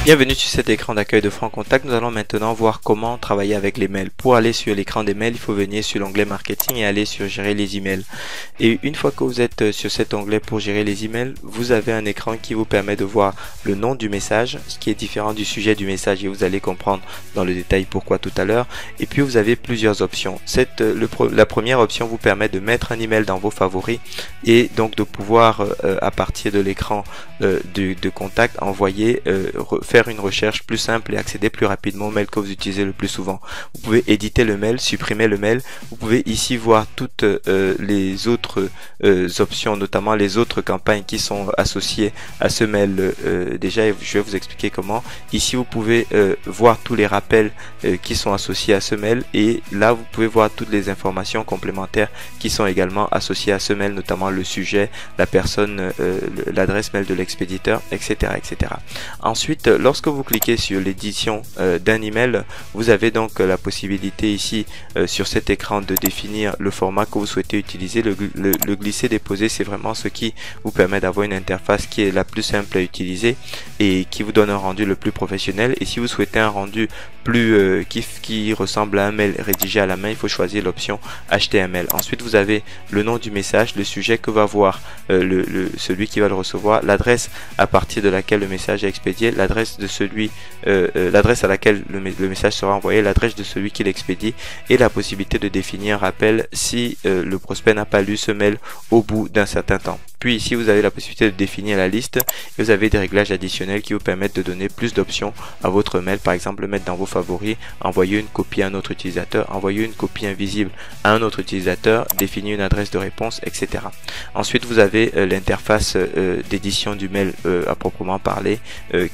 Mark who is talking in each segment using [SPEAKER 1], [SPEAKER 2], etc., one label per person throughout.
[SPEAKER 1] Bienvenue sur cet écran d'accueil de Franc Contact. Nous allons maintenant voir comment travailler avec les mails. Pour aller sur l'écran des mails, il faut venir sur l'onglet marketing et aller sur gérer les emails. Et une fois que vous êtes sur cet onglet pour gérer les emails, vous avez un écran qui vous permet de voir le nom du message, ce qui est différent du sujet du message et vous allez comprendre dans le détail pourquoi tout à l'heure. Et puis vous avez plusieurs options. La première option vous permet de mettre un email dans vos favoris et donc de pouvoir à partir de l'écran de contact envoyer faire une recherche plus simple et accéder plus rapidement au mail que vous utilisez le plus souvent. Vous pouvez éditer le mail, supprimer le mail. Vous pouvez ici voir toutes les autres options, notamment les autres campagnes qui sont associées à ce mail. Déjà, je vais vous expliquer comment. Ici, vous pouvez voir tous les rappels qui sont associés à ce mail et là, vous pouvez voir toutes les informations complémentaires qui sont également associées à ce mail, notamment le sujet, la personne, l'adresse mail de l'expéditeur, etc., etc. Ensuite, lorsque vous cliquez sur l'édition d'un email, vous avez donc la possibilité ici sur cet écran de définir le format que vous souhaitez utiliser. Le glisser-déposer, c'est vraiment ce qui vous permet d'avoir une interface qui est la plus simple à utiliser et qui vous donne un rendu le plus professionnel. Et si vous souhaitez un rendu plus qui ressemble à un mail rédigé à la main, il faut choisir l'option HTML. Ensuite, vous avez le nom du message, le sujet que va voir celui qui va le recevoir, l'adresse à partir de laquelle le message est expédié, l'adresse de celui, l'adresse à laquelle le message sera envoyé, l'adresse de celui qui l'expédie et la possibilité de définir un rappel si le prospect n'a pas lu ce mail au bout d'un certain temps. Puis ici, vous avez la possibilité de définir la liste et vous avez des réglages additionnels qui vous permettent de donner plus d'options à votre mail. Par exemple, le mettre dans vos favoris, envoyer une copie à un autre utilisateur, envoyer une copie invisible à un autre utilisateur, définir une adresse de réponse, etc. Ensuite, vous avez l'interface d'édition du mail à proprement parler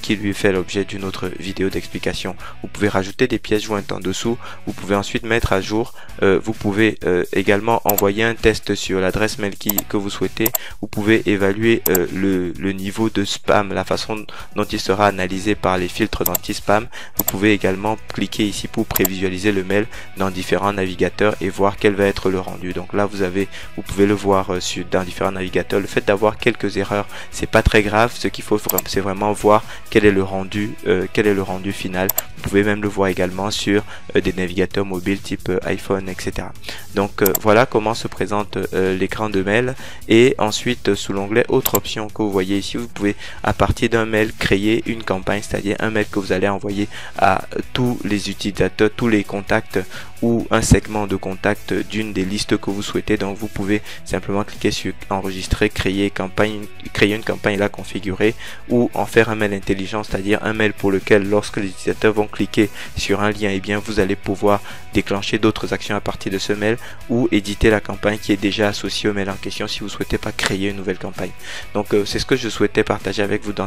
[SPEAKER 1] qui lui fait l'objet d'une autre vidéo d'explication. Vous pouvez rajouter des pièces jointes en dessous. Vous pouvez ensuite mettre à jour. Vous pouvez également envoyer un test sur l'adresse mail que vous souhaitez. Vous pouvez évaluer le niveau de spam, la façon dont il sera analysé par les filtres d'anti-spam. Vous pouvez également cliquer ici pour prévisualiser le mail dans différents navigateurs et voir quel va être le rendu. Donc là, vous pouvez le voir dans différents navigateurs. Le fait d'avoir quelques erreurs, c'est pas très grave. Ce qu'il faut, c'est vraiment voir quel est le rendu final. Vous pouvez même le voir également sur des navigateurs mobiles type iPhone, etc. Donc voilà comment se présente l'écran de mail. Et ensuite, sous l'onglet autre option que vous voyez ici, vous pouvez à partir d'un mail créer une campagne, c'est-à-dire un mail que vous allez envoyer à tous les utilisateurs, tous les contacts ou un segment de contact d'une des listes que vous souhaitez. Donc vous pouvez simplement cliquer sur enregistrer, créer une campagne là configurée ou en faire un mail intelligent, c'est-à-dire un mail pour lequel lorsque les utilisateurs vont cliquer sur un lien, et bien vous allez pouvoir déclencher d'autres actions à partir de ce mail ou éditer la campagne qui est déjà associée au mail en question si vous souhaitez pas créer une nouvelle campagne. Donc c'est ce que je souhaitais partager avec vous dans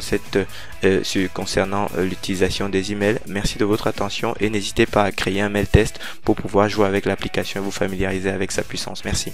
[SPEAKER 1] concernant l'utilisation des emails. Merci de votre attention et n'hésitez pas à créer un mail test pour pouvoir jouer avec l'application et vous familiariser avec sa puissance. Merci.